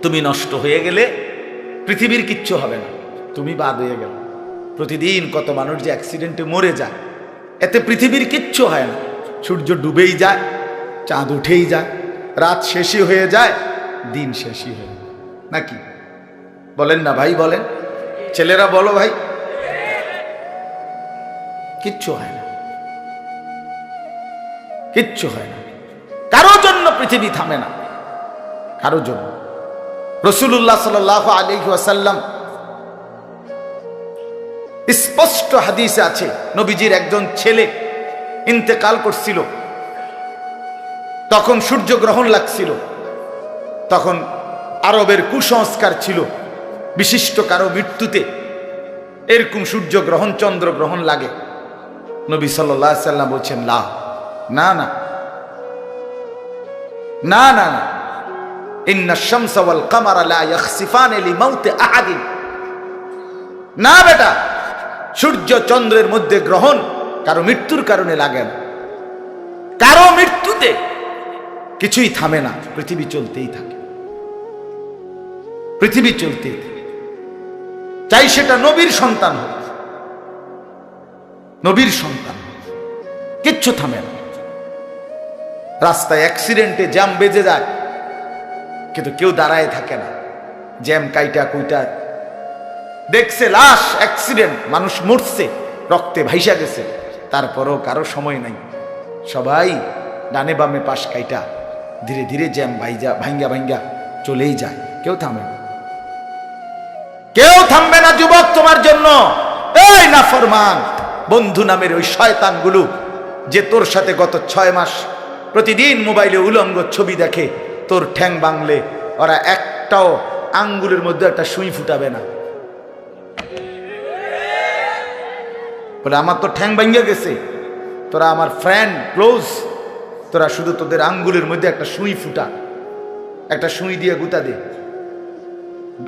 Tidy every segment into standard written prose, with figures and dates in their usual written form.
তুমি নষ্ট হয়ে গেলে পৃথিবীর কিচ্ছু হবে না, তুমি বাদ হয়ে গেল। প্রতিদিন কত মানুষ যে অ্যাক্সিডেন্টে মরে যায়, এতে পৃথিবীর কিচ্ছু হয় না। সূর্য ডুবেই যায়, চাঁদ উঠেই যায়, রাত শেষই হয়ে যায়, দিন শেষই হয়ে যায়, নাকি বলেন না ভাই? বলেন ছেলেরা, বলো ভাই, কিচ্ছু হয় না, কিচ্ছু হয় না। কারোর জন্য পৃথিবী থামে না, কারোর জন্য। রাসূলুল্লাহ সাল্লাল্লাহু আলাইহি ওয়াসাল্লাম স্পষ্ট হাদিসে আছে, নবীজির একজন ছেলে ইন্তেকাল করছিল, তখন সূর্যগ্রহণ লাগছিল। তখন আরবের কুসংস্কার ছিল, বিশিষ্ট কারো মৃত্যুতে এরকম সূর্যগ্রহণ চন্দ্রগ্রহণ লাগে। নবী সাল্লাল্লাহু আলাইহি ওয়াসাল্লাম বলছেন, না না না না না না, ইন্না শামসা ওয়াল কামারা লা ইয়াখসিফানি লিমাউতি আহাদিন। না বেটা, সূর্য চন্দ্রের মধ্যে গ্রহণ কারো মৃত্যুর কারণে লাগে না। কারো মৃত্যুতে কিছুই থামে না, পৃথিবী চলতেই থাকে, পৃথিবী চলতেই থাকে। চাই সেটা নবীর সন্তান হোক, নবীর সন্তান, কিচ্ছু থামে না। রাস্তায় অ্যাক্সিডেন্টে জ্যাম বেজে যায়, কিন্তু কেউ দাঁড়ায় থাকে না। জ্যাম কাইটা কুইটা দেখছে, লাশ, অ্যাক্সিডেন্ট, মানুষ মরছে, রক্তে ভাইসা গেছে, তারপরও কারো সময় নাই। সবাই ডানে বামে পাশ কাইটা ধীরে ধীরে জ্যাম ভাঙ্গা ভাঙ্গা চলেই যায়, কেউ থামে না, কেউ থামবে না। যুবক, তোমার জন্য এই নাফরমান বন্ধু নামের ওই শয়তানগুলো যে তোর সাথে গত 6 মাস প্রতিদিন মোবাইলে উলঙ্গ ছবি দেখে, তোর ঠ্যাং বাংলে ওরা একটাও আঙ্গুলের মধ্যে একটা সুই ফুটাবে না। বলে আমার তো ঠ্যাং ভাঙ্গা গেছে, তোরা আমার ফ্রেন্ড ক্লোজ, তোরা শুধু তোদের আঙ্গুলের মধ্যে একটা সুই ফুটা, একটা সুই দিয়ে গুতা দে,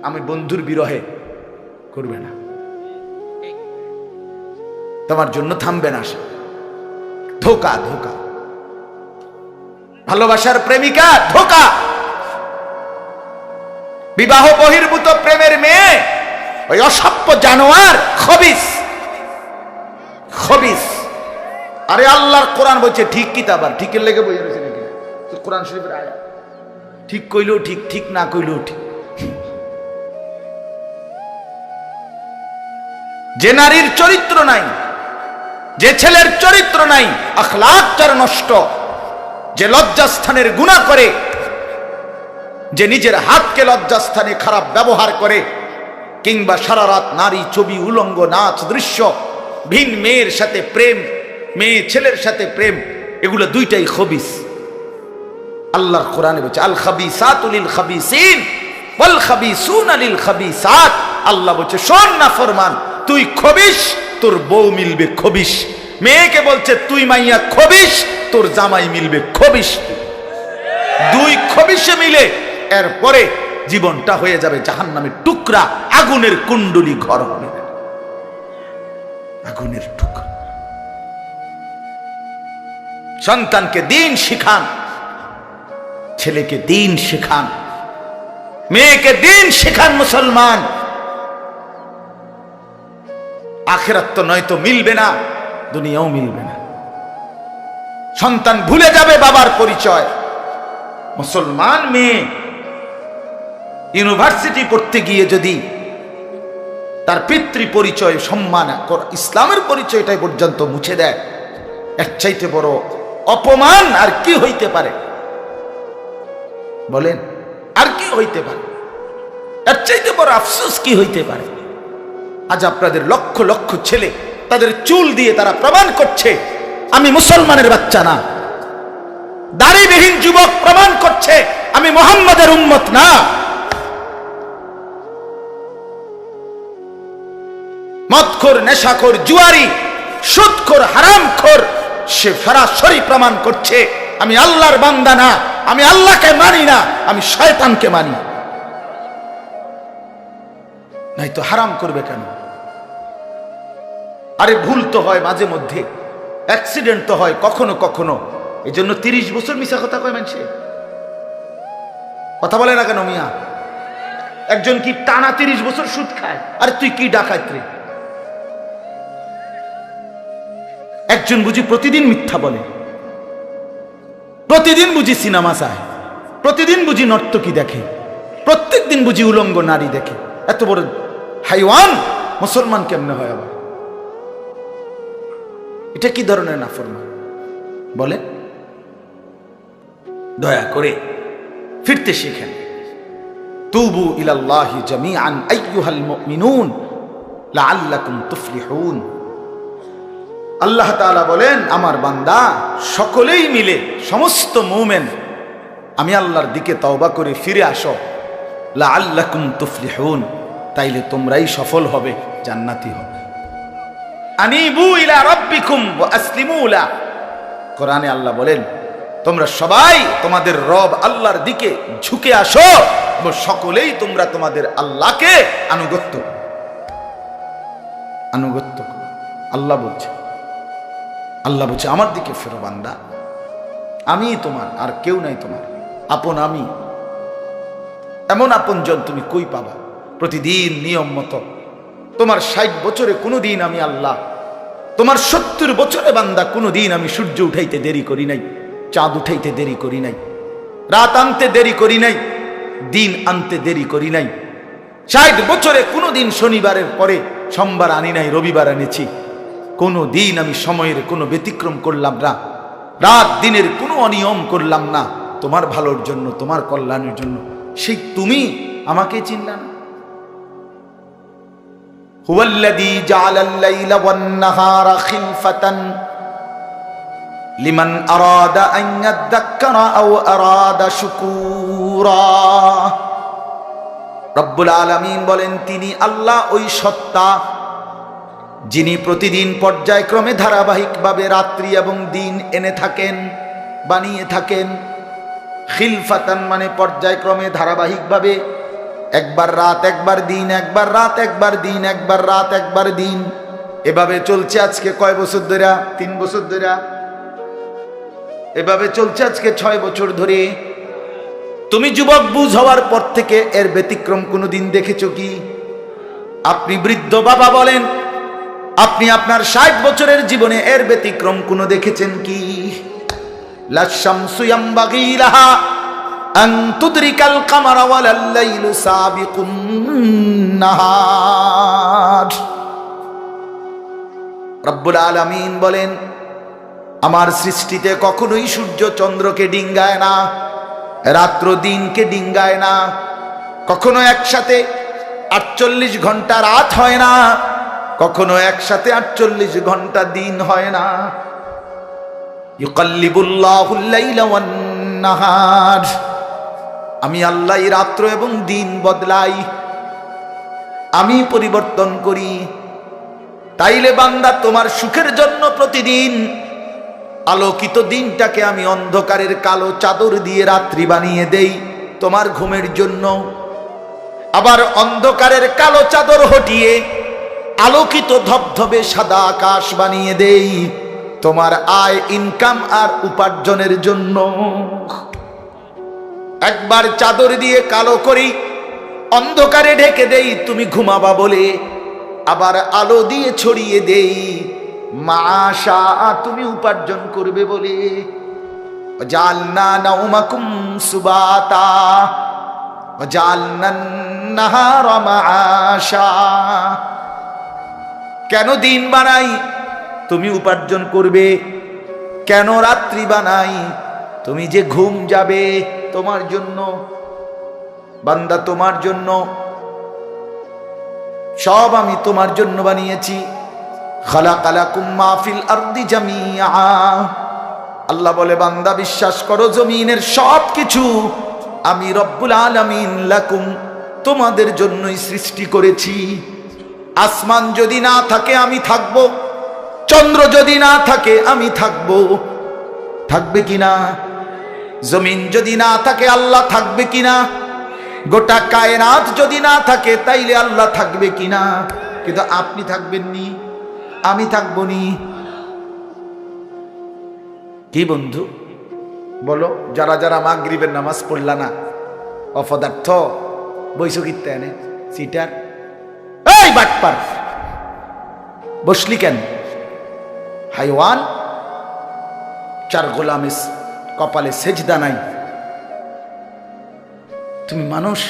আমি বন্ধুর বিরহে করবে না, তোমার জন্য থামবে না সে। ধোকা, ধোকা, ভালোবাসার প্রেমিকা ধোকা, বিবাহ বহির্ভূত প্রেমের মেয়ে ওই অসভ্য জানোয়ার, খবিস, খবিস। আরে আল্লাহর কোরআন বলছে ঠিক কিতাব, আর ঠিকের লেগে বইয়া রয়েছে নাকি? কোরআন শরীফের আয়াত, ঠিক কইলেও ঠিক, ঠিক না কইলেও ঠিক। যে নারীর চরিত্র নাই, যে ছেলের চরিত্র নাই, আখলাক যার নষ্ট, যে লজ্জাস্থানের গুনাহ করে, যে নিজের হাতকে লজ্জাস্থানে খারাপ ব্যবহার করে, কিংবা সারা রাত নারী ছবি, উলঙ্গ নাচ দৃশ্য, ভিন মেয়ের সাথে প্রেম, মেয়ে ছেলের সাথে প্রেম, এগুলো দুইটাই খবিস। আল্লাহর কোরআনে বলছে আল খাবিসাতু লিল খাবিসিন ওয়াল খাবিসুনা লিল খাবিসাত। আল্লাহ বলছে শোন না ফরমান, তুই খবিস, তোর বউ মিলবে খবিস। মেয়েকে বলছে তুই মাইয়া খবিস, তোর জামাই মিলবে খবিস। দুই খবিসে মিলে এরপরে জীবনটা হয়ে যাবে জাহান্নামের টুকরা, আগুনের কুণ্ডলী ঘর হবে, আগুনের টুকরা। সন্তানকে দিন শিখান, ছেলেকে দিন শিখান, মেয়েকে দিন শিখান। মুসলমান, আখিরাত তো নয়তো মিলবে না, দুনিয়াও মিলবে না। সন্তান ভুলে যাবে বাবার পরিচয়। মুসলমান মেয়ে ইউনিভার্সিটি পড়তে গিয়ে যদি তার পিতৃ পরিচয়, সম্মান, ইসলামের পরিচয়টাই পর্যন্ত মুছে দেয়, এর চাইতে বড় অপমান আর কি হইতে পারে? বলেন, আর কি হইতে পারে? এর চাইতে বড় আফসোস কি হইতে পারে? আজ আপনাদের লক্ষ লক্ষ ছেলে তাদের চুল দিয়ে তারা প্রমাণ করছে আমি মুসলমানের বাচ্চা না। দাড়িবিহীন যুবক প্রমাণ করছে আমি মুহাম্মাদের উম্মত না। মদখোর, নেশাখোর, জুয়ারি, সুদখোর, হারামখোর, সে সরাসরি প্রমাণ করছে আমি আল্লাহর বান্দা না, আমি আল্লাহকে মানি না, আমি শয়তানকে মানি। নাই তো হারাম করবে কেন? আরে ভুল তো হয় মাঝে মধ্যে, অ্যাক্সিডেন্ট তো হয় কখনো কখনো, এই জন্য 30 বছর মিশা কথা কয় মানুষে। কথা বলে না কেন মিয়া? একজন কি টানা 30 বছর সুদ খায়? আর তুই কি ডাকাত রে? একজন বুঝি প্রতিদিন মিথ্যা বলে, প্রতিদিন বুঝি সিনেমা চায়, প্রতিদিন বুঝি নর্তকী দেখে, প্রত্যেক দিন বুঝি উলঙ্গ নারী দেখে। এত বড় হাইওয়ান মুসলমান কেমনে হয় আবার? এটা কি ধরনের নাফরমান বলে? দয়া করে ফিরতে শিখেন। তুবু ইলাল্লাহি জামিআন আইয়ুহাল মুমিনুন লাআল্লাকুম তুফলিহুন। আল্লাহ তাআলা বলেন, আমার বান্দা সকলেই মিলে, সমস্ত মুমিন আমি আল্লাহর দিকে তওবা করে ফিরে আসো, লাআল্লাকুম তুফলিহুন, তাইলে তোমরাই সফল হবে, জান্নাতি হবে। আনিবু ইলা রাব্বিকুম ওয়া আসলিমু লা। কোরআনে আল্লাহ বলেন, তোমরা সবাই তোমাদের রব আল্লাহর দিকে ঝুঁকে আসো এবং সকলেই তোমরা তোমাদের আল্লাহকে আনুগত্য। আল্লাহ বলছে, আল্লাহ বলছে আমার দিকে ফেরো বান্দা, আমি তোমার, আর কেউ নাই তোমার আপন। আমি এমন আপনজন তুমি কই পাবা? প্রতিদিন নিয়ম মতো তোমার 60 বছরে কোনোদিন আমি আল্লাহ, তোমার 70 বছরে বান্দা কোনোদিন আমি সূর্য উঠাইতে দেরি করি নাই, চাঁদ উঠাইতে দেরি করি নাই, রাত আনতে দেরি করি নাই, দিন আনতে দেরি করি নাই। 60 বছরে কোনোদিন শনিবারের পরে সোমবার আনি নাই, রবিবার এনেছি। কোনো দিন আমি সময়ের কোনো ব্যতিক্রম করলাম না, রাত দিনের কোনো অনিয়ম করলাম না, তোমার ভালোর জন্য, তোমার কল্যাণের জন্য। সেই তুমি আমাকে চিনলা না? হুয়াল্লাযী জাআলাল লাইলা ওয়ান নাহারা খিলফাতান লিমান আরাদা আন ইয়াযাক্কারা আও আরাদা শুকুরা। রব্বুল আলামিন বলেন, তিনি আল্লাহ ওই সত্তা যিনি প্রতিদিন পর্যায়ক্রমে ধারাবাহিকভাবে রাত্রি এবং দিন এনে থাকেন, বানিয়ে থাকেন। খিলফাতান মানে পর্যায়ক্রমে ধারাবাহিকভাবে, একবার রাত একবার দিন, একবার রাত একবার দিন, একবার রাত একবার দিন, এভাবে চলছে আজকে কয় বছর ধরে? 3 বছর ধরে। এভাবে চলছে আজকে 6 বছর ধরে। তুমি যুবক বুঝ হওয়ার পর থেকে এর ব্যতিক্রম কোনোদিন দেখেছো কি? আপনি বৃদ্ধ বাবা বলেন, আপনি আপনার 60 বছরের জীবনে এর ব্যতিক্রম কোনো দেখেছেন কি? লা শামসু ইয়ামবাগি লাহা আন তুদরিকাল কামারা ওয়ালাল লাইলু সাবিকুন নাহার। রব্বুল আলামিন বলেন, আমার সৃষ্টিতে কখনোই সূর্য চন্দ্রকে ডিঙ্গায় না, রাত্র দিনকে ডিঙ্গায় না, কখনো একসাথে 48 ঘন্টা রাত হয় না, কখনো একসাথে 48 ঘন্টা দিন হয় না। ইউকাল্লিবুল্লাহুল লাইলা ওয়ান নাহার, আমি আল্লাহ রাত্র এবং দিন বদলাই, আমি পরিবর্তন করি। তাইলে বান্দা তোমার সুখের জন্য প্রতিদিন আলোকিত দিনটাকে আমি অন্ধকারের কালো চাদর দিয়ে রাত্রি বানিয়ে দেই তোমার ঘুমের জন্য, আবার অন্ধকারের কালো চাদর হটিয়ে আলোকিত ধবধবে সাদা আকাশ বানিয়ে দেই তোমার আয়, ইনকাম আর উপার্জনের জন্য। একবার চাদর দিয়ে কালো করি, অন্ধকারে ঢেকে দেই তুমি ঘুমাবা বলে, আবার আলো দিয়ে ছড়িয়ে দেই মাশা তুমি উপার্জন করবে বলে। জালনা নাউমাকুম সুবাতা জালনান নাহারা মাশা। কেন দিন বানাই? তুমি উপার্জন করবে। কেন রাত্রি বানাই? তুমি যে ঘুম যাবে তোমার জন্য। বান্দা তোমার জন্য, সব আমি তোমার জন্য বানিয়েছি। খালাকালাকুম মা ফিল আরদি জামিআ। আল্লাহ বলে, বান্দা বিশ্বাস করো, জমিনের সব কিছু আমি রব্বুল আলামিন লাকুম তোমাদের জন্যই সৃষ্টি করেছি। আসমান যদি না থাকে আমি থাকব, চন্দ্র যদি না থাকে আমি থাকব, থাকবে কিনা? জমিন যদি না থাকে আল্লাহ থাকবে কিনা? গোটা কায়নাত যদি না থাকে তাইলে আল্লাহ থাকবে কিনা? কিন্তু আপনি থাকবেন নি, আমি থাকবো নি। কি বন্ধু বলো, যারা যারা মাগরিবের নামাজ পড়লা না, অপদার্থ, বইছো কিত্তে এনে সিটার, এই বাটপার বসলি কেন? হাইওয়ান, চার গোলামের কপালে সেজদা নাই, তুমি মানুষ,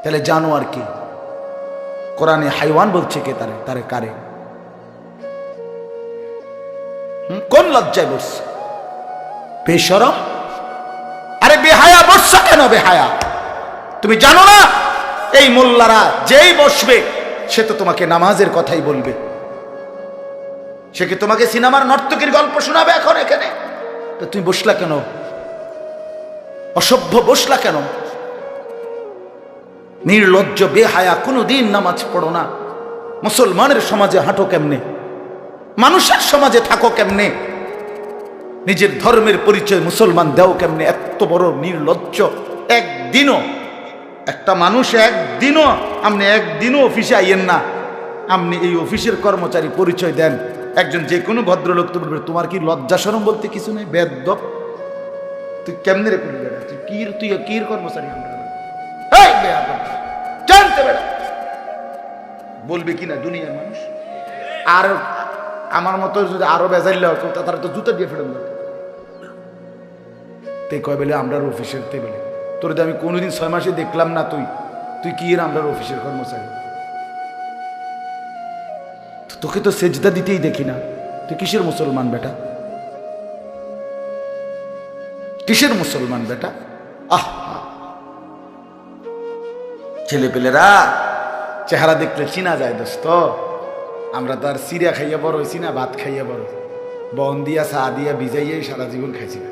তাহলে জানোয়ার কি? কোরআনে হাইওয়ান বলছে কে? তারে তারে কারে? কোন লজ্জায় বসছে? বেশরম, আরে বেহায়া বসছা কেন? বেহায়া, তুমি জানো না এই মোল্লারা যেই বসবে সে তো তোমাকে নামাজের কথাই বলবে, সে কি তোমাকে সিনেমার নর্তকীর গল্প শোনাবে এখন এখানে? তো তুমি বসলা কেন? অসভ্য বসলা কেন? নির্লজ্জ বেহায়া, কোনোদিন নামাজ পড়ো না, মুসলমানের সমাজে হাঁটো কেমনে? মানুষের সমাজে থাকো কেমনে? নিজের ধর্মের পরিচয় মুসলমান দেও কেমনে? এত বড় নির্লজ্জ। একদিনও একটা মানুষ একদিনও অফিসে আইয়েন না, আপনি এই অফিসের কর্মচারী পরিচয় দেন, একজন যে কোনো ভদ্রলোক তো বলবে তোমার কি লজ্জা শরম বলতে কিছু নেই? বেয়াদব, তুই কেমনে রে করবি? তুই কির কর্মচারী? আমরা জানতে বেড়া বলবে কিনা দুনিয়ার মানুষ? আর আমার মতো যদি আরো বেজাইলে তারা তো জুতা দিয়ে ফেরত তে কয় বেলে আমরা অফিসের তে বেলে তোর আমি কোনোদিন 6 মাসে দেখলাম না, তুই কি আমরা অফিসের কর্মচারী? তোকে তো সেজদা দিতেই দেখি না, তুই কিসের মুসলমান বেটা? কিসের মুসলমান বেটা? আহ, ছেলে পেলেরা চেহারা দেখলে চিনা যায় দোস্ত। আমরা তো আর সিরিয়া খাইয়া বড় হয়েছি না, ভাত খাইয়া বড়, বন দিয়া চা দিয়া ভিজাইয়াই সারা জীবন খাইছি না,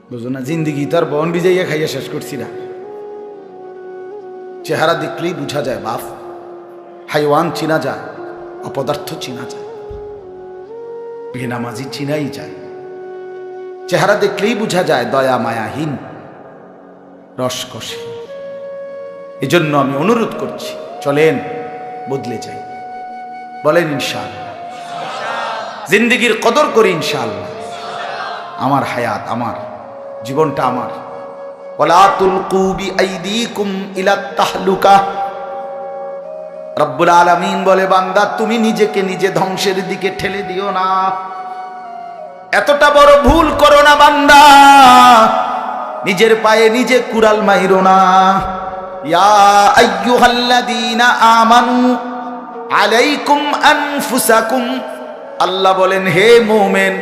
বুঝো না? জিন্দিগি তো আর বন ভিজাইয়া খাইয়া শেষ করছি না। চেহারা দেখলেই বুঝা যায় বাপ, হাইওয়ান চিনা যায়, অপদার্থ চিনা যায়, বেনামাজি চিনাই যায়। চেহারা দেখলেই বুঝা যায় দয়া মায়াহীন, রসকসে। এজন্য আমি অনুরোধ করছি, চলেন বদলে যাই, বলেন ইনশাআল্লাহ। জিন্দেগির কদর করি ইনশাআল্লাহ। আমার হায়াত আমার, জীবনটা আমার। ওয়ালা তুলকু বিআইদিকুম ইলাত তাহলুকা। রব্বুল আলামিন বলে, বান্দা তুমি নিজেকে নিজে ধ্বংসের দিকে ঠেলে দিও না, এতটা বড় ভুল করো না বান্দা, নিজের পায়ে নিজে কুড়াল মাইরো না। ইয়া আইয়ুহাল্লাযীনা আমানু আলাইকুম আনফুসাকুম, আল্লাহ বলেন হে মুমিন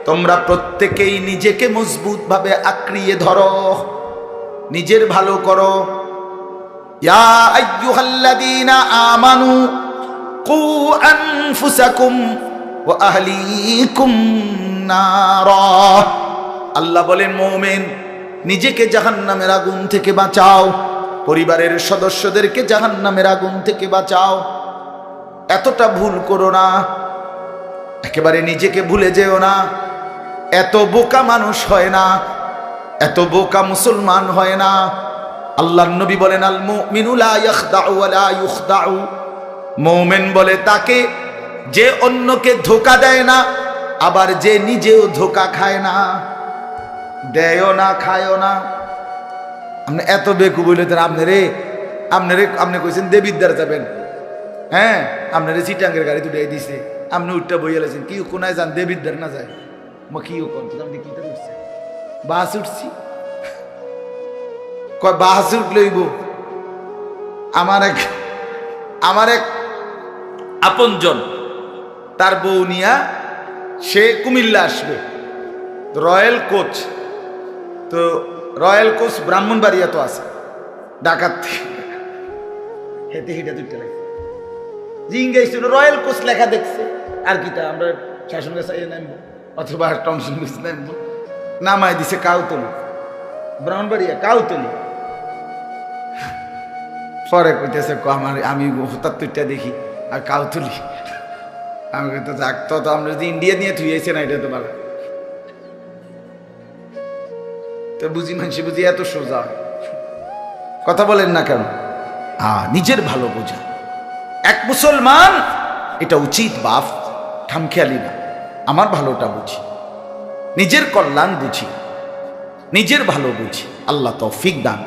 তোমরা প্রত্যেকেই নিজেকে মজবুত ভাবে আঁকড়িয়ে ধরো, নিজের ভালো করো। ইয়া আইয়ুহাল্লাযীনা আমানু কু আনফুসাকুম ওয়া আহলিকুম নারা, আল্লাহ বলেন মুমিন নিজেকে জাহান্নামের আগুন থেকে বাঁচাও, পরিবারের সদস্যদেরকে জাহান্নামের আগুন থেকে বাঁচাও। এতটা ভুল করো না, একেবারে নিজেকে ভুলে যেও না। এত বোকা মানুষ হয় না, এত বোকা মুসলমান হয় না। আল্লাহর নবী বলেন, আল মুমিনু লা ইয়াখদাউ ওয়া লা ইউখদাউ, মুমিন বলে তাকে যে অন্যকে ধোঁকা দেয় না, আবার যে নিজেও ধোঁকা খায় না। দেয়ও না, খায়ও না। আপনি এত বেকু বলে আপনি কইছেন দেবিদ্বার যাবেন, হ্যাঁ আপনারে চিটাঙ্গের গাড়ি দুটাই দিছে, আপনি উঠটা বইয়া লাইছেন, কি কোনায় যান দেবিদ্বার না যায়? মা কি আপনি কি উঠছে? বাস উঠছি, কয় বাস উঠলইব। আমার এক আপনজন, তার বউ নিয়া সে কুমিল্লা আসবে, রয়্যাল কোচ, তো রয়্যাল কোচ ব্রাহ্মণবাড়িয়া তো আছে, ডাকাত হেঁটে হেঁটে দুইটা লাগছে, জিঙ্গাইছিল রয়্যাল কোচ লেখা দেখছে, আর কিটা আমরা শাসন গাছ নামবো অথবা টমসন গাছ নামবো, নামায় দিছে কাউতলি, ব্রাহ্মণবাড়িয়া কাউতলি। পরে কইতেছে আমি হঠাৎ তুইটা দেখি আর কাউতলি, আমি তো যাক, তো আমরা যদি ইন্ডিয়া নিয়ে থুইয়েছে না, এটা তো ভালো তো বুঝি, মানুষ বুঝি এত সোজা কথা বলেন না কেন? নিজের ভালো বোঝা এক মুসলমান, এটা উচিত বাপ, খামখেয়ালি না। আমার ভালোটা বুঝি, নিজের কল্যাণ বুঝি, নিজের ভালো বুঝি। আল্লাহ তৌফিক দান।